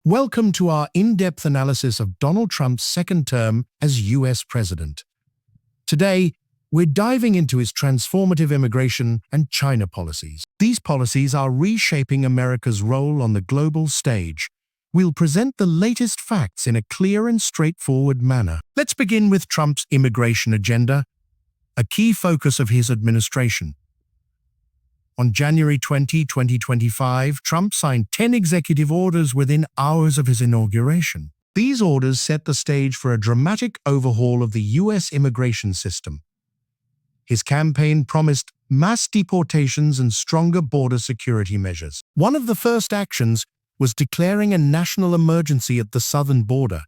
Welcome to our in-depth analysis of Donald Trump's second term as U.S. President. Today, we're diving into his transformative immigration and China policies. These policies are reshaping America's role on the global stage. We'll present the latest facts in a clear and straightforward manner. Let's begin with Trump's immigration agenda, a key focus of his administration. On January 20, 2025, Trump signed 10 executive orders within hours of his inauguration. These orders set the stage for a dramatic overhaul of the U.S. immigration system. His campaign promised mass deportations and stronger border security measures. One of the first actions was declaring a national emergency at the southern border.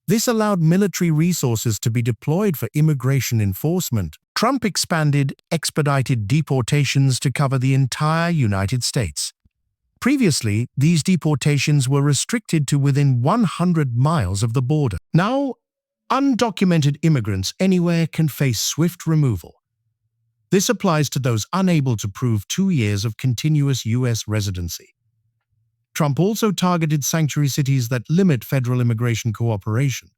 This allowed military resources to be deployed for immigration enforcement. Trump expanded expedited deportations to cover the entire United States. Previously, these deportations were restricted to within 100 miles of the border. Now, undocumented immigrants anywhere can face swift removal. This applies to those unable to prove 2 years of continuous U.S. residency. Trump also targeted sanctuary cities that limit federal immigration cooperation.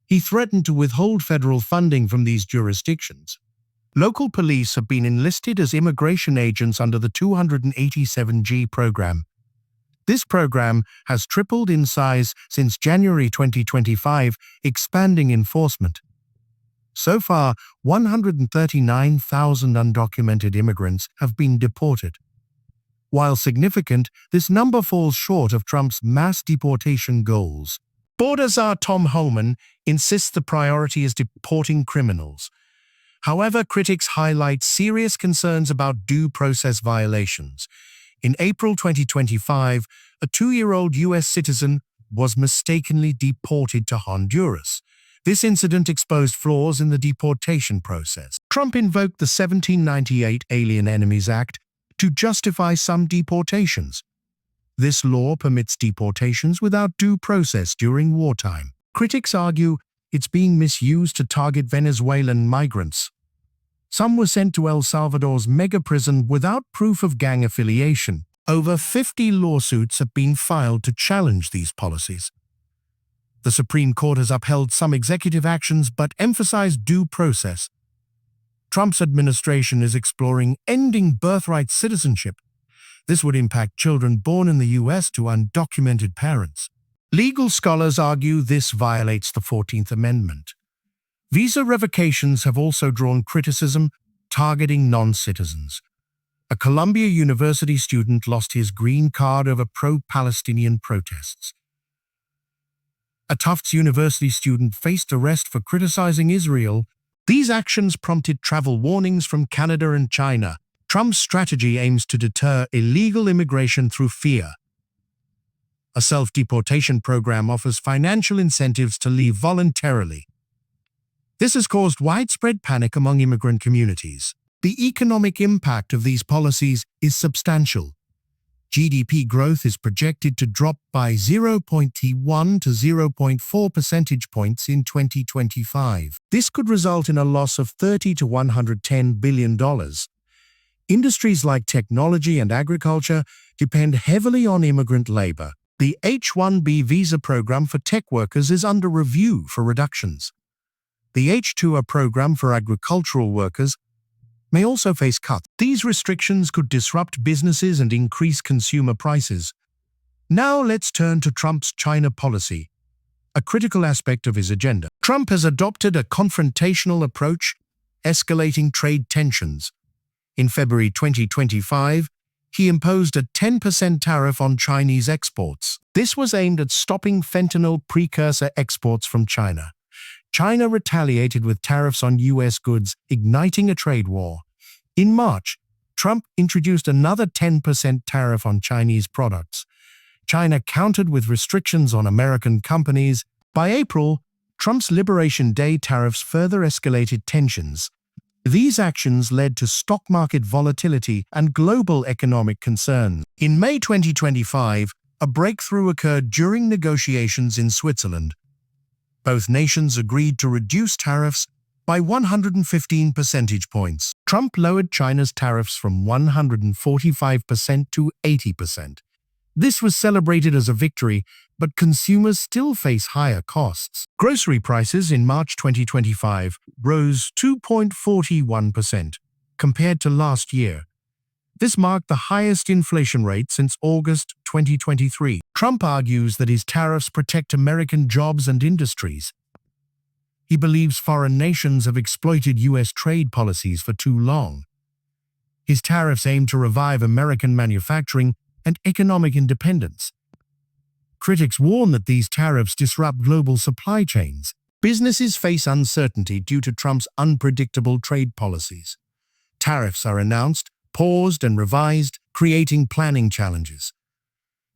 He threatened to withhold federal funding from these jurisdictions. Local police have been enlisted as immigration agents under the 287G program. This program has tripled in size since January 2025, expanding enforcement. So far, 139,000 undocumented immigrants have been deported. While significant, this number falls short of Trump's mass deportation goals. Border czar Tom Homan insists the priority is deporting criminals. However, critics highlight serious concerns about due process violations. In April 2025, a 2-year-old U.S. citizen was mistakenly deported to Honduras. This incident exposed flaws in the deportation process. Trump invoked the 1798 Alien Enemies Act to justify some deportations. This law permits deportations without due process during wartime. Critics argue it's being misused to target Venezuelan migrants. Some were sent to El Salvador's mega prison without proof of gang affiliation. Over 50 lawsuits have been filed to challenge these policies. The Supreme Court has upheld some executive actions but emphasized due process. Trump's administration is exploring ending birthright citizenship. This would impact children born in the U.S. to undocumented parents. Legal scholars argue this violates the 14th Amendment. Visa revocations have also drawn criticism, targeting non-citizens. A Columbia University student lost his green card over pro-Palestinian protests. A Tufts University student faced arrest for criticizing Israel. These actions prompted travel warnings from Canada and China. Trump's strategy aims to deter illegal immigration through fear. A self-deportation program offers financial incentives to leave voluntarily. This has caused widespread panic among immigrant communities. The economic impact of these policies is substantial. GDP growth is projected to drop by 0.1 to 0.4 percentage points in 2025. This could result in a loss of $30 to $110 billion. Industries like technology and agriculture depend heavily on immigrant labor. The H-1B visa program for tech workers is under review for reductions. The H-2A program for agricultural workers may also face cuts. These restrictions could disrupt businesses and increase consumer prices. Now let's turn to Trump's China policy, a critical aspect of his agenda. Trump has adopted a confrontational approach, escalating trade tensions. In February 2025, he imposed a 10% tariff on Chinese exports. This was aimed at stopping fentanyl precursor exports from China. China retaliated with tariffs on U.S. goods, igniting a trade war. In March, Trump introduced another 10% tariff on Chinese products. China countered with restrictions on American companies. By April, Trump's Liberation Day tariffs further escalated tensions. These actions led to stock market volatility and global economic concerns. In May 2025, a breakthrough occurred during negotiations in Switzerland. Both nations agreed to reduce tariffs by 115 percentage points. Trump lowered China's tariffs from 145% to 80%. This was celebrated as a victory, but consumers still face higher costs. Grocery prices in March 2025 rose 2.41% compared to last year. This marked the highest inflation rate since August 2023. Trump argues that his tariffs protect American jobs and industries. He believes foreign nations have exploited U.S. trade policies for too long. His tariffs aim to revive American manufacturing and economic independence. Critics warn that these tariffs disrupt global supply chains. Businesses face uncertainty due to Trump's unpredictable trade policies. Tariffs are announced, paused, and revised, creating planning challenges.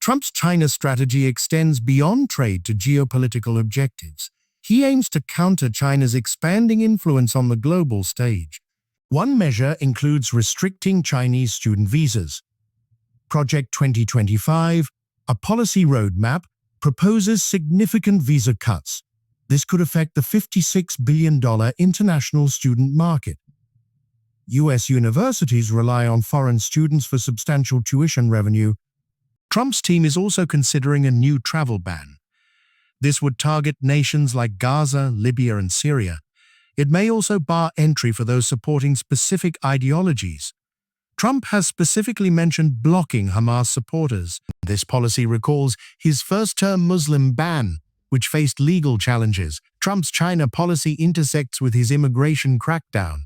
Trump's China strategy extends beyond trade to geopolitical objectives. He aims to counter China's expanding influence on the global stage. One measure includes restricting Chinese student visas. Project 2025, a policy roadmap, proposes significant visa cuts. This could affect the $56 billion international student market. U.S. universities rely on foreign students for substantial tuition revenue. Trump's team is also considering a new travel ban. This would target nations like Gaza, Libya, and Syria. It may also bar entry for those supporting specific ideologies. Trump has specifically mentioned blocking Hamas supporters. This policy recalls his first-term Muslim ban, which faced legal challenges. Trump's China policy intersects with his immigration crackdown.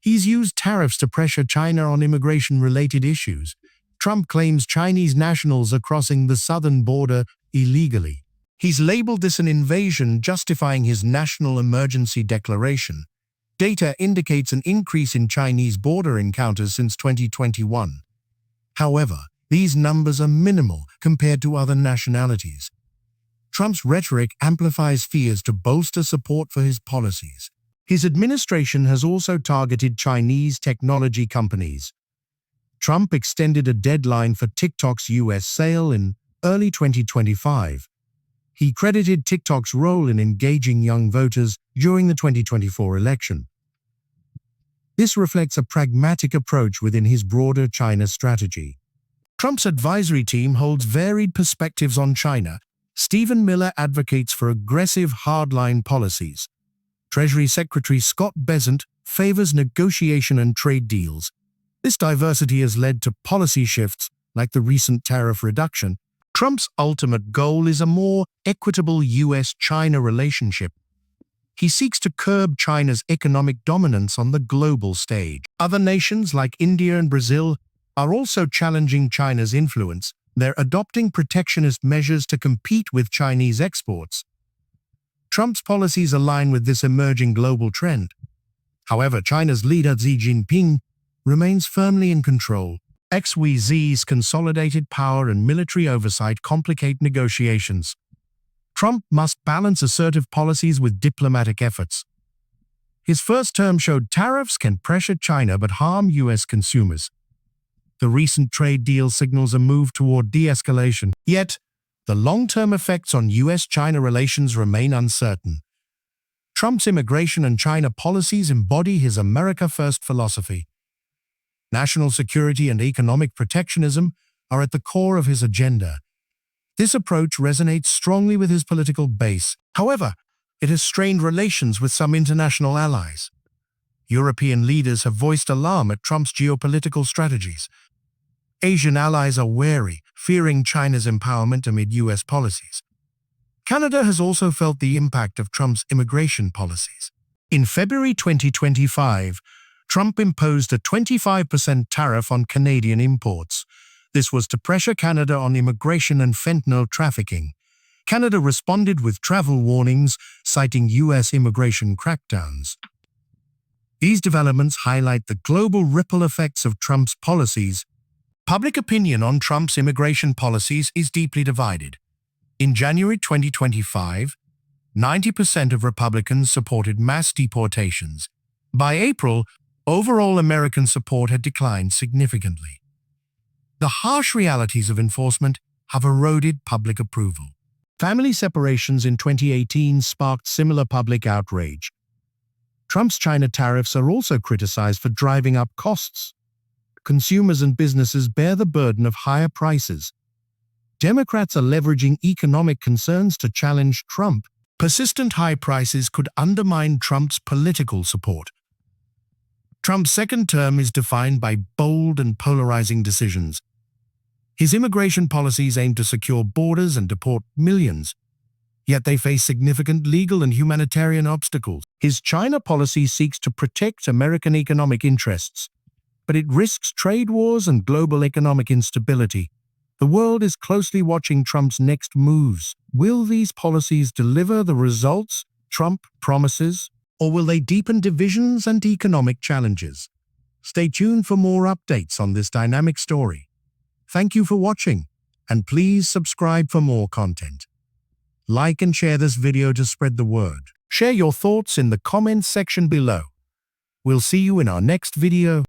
He's used tariffs to pressure China on immigration-related issues. Trump claims Chinese nationals are crossing the southern border illegally. He's labeled this an invasion, justifying his national emergency declaration. Data indicates an increase in Chinese border encounters since 2021. However, these numbers are minimal compared to other nationalities. Trump's rhetoric amplifies fears to bolster support for his policies. His administration has also targeted Chinese technology companies. Trump extended a deadline for TikTok's U.S. sale in early 2025. He credited TikTok's role in engaging young voters during the 2024 election. This reflects a pragmatic approach within his broader China strategy. Trump's advisory team holds varied perspectives on China. Stephen Miller advocates for aggressive hardline policies. Treasury Secretary Scott Bessent favors negotiation and trade deals. This diversity has led to policy shifts like the recent tariff reduction. Trump's ultimate goal is a more equitable U.S.-China relationship. He seeks to curb China's economic dominance on the global stage. Other nations like India and Brazil are also challenging China's influence. They're adopting protectionist measures to compete with Chinese exports. Trump's policies align with this emerging global trend. However, China's leader Xi Jinping remains firmly in control. XYZ's consolidated power and military oversight complicate negotiations. Trump must balance assertive policies with diplomatic efforts. His first term showed tariffs can pressure China but harm U.S. consumers. The recent trade deal signals a move toward de-escalation. Yet, the long-term effects on U.S.-China relations remain uncertain. Trump's immigration and China policies embody his America First philosophy. National security and economic protectionism are at the core of his agenda. This approach resonates strongly with his political base. However, it has strained relations with some international allies. European leaders have voiced alarm at Trump's geopolitical strategies. Asian allies are wary, fearing China's empowerment amid U.S. policies. Canada has also felt the impact of Trump's immigration policies. In February 2025, Trump imposed a 25% tariff on Canadian imports. This was to pressure Canada on immigration and fentanyl trafficking. Canada responded with travel warnings, citing U.S. immigration crackdowns. These developments highlight the global ripple effects of Trump's policies. Public opinion on Trump's immigration policies is deeply divided. In January 2025, 90% of Republicans supported mass deportations. By April, overall American support had declined significantly. The harsh realities of enforcement have eroded public approval. Family separations in 2018 sparked similar public outrage. Trump's China tariffs are also criticized for driving up costs. Consumers and businesses bear the burden of higher prices. Democrats are leveraging economic concerns to challenge Trump. Persistent high prices could undermine Trump's political support. Trump's second term is defined by bold and polarizing decisions. His immigration policies aim to secure borders and deport millions, yet they face significant legal and humanitarian obstacles. His China policy seeks to protect American economic interests, but it risks trade wars and global economic instability. The world is closely watching Trump's next moves. Will these policies deliver the results Trump promises, or will they deepen divisions and economic challenges? Stay tuned for more updates on this dynamic story. Thank you for watching, and please subscribe for more content. Like and share this video to spread the word. Share your thoughts in the comments section below. We'll see you in our next video.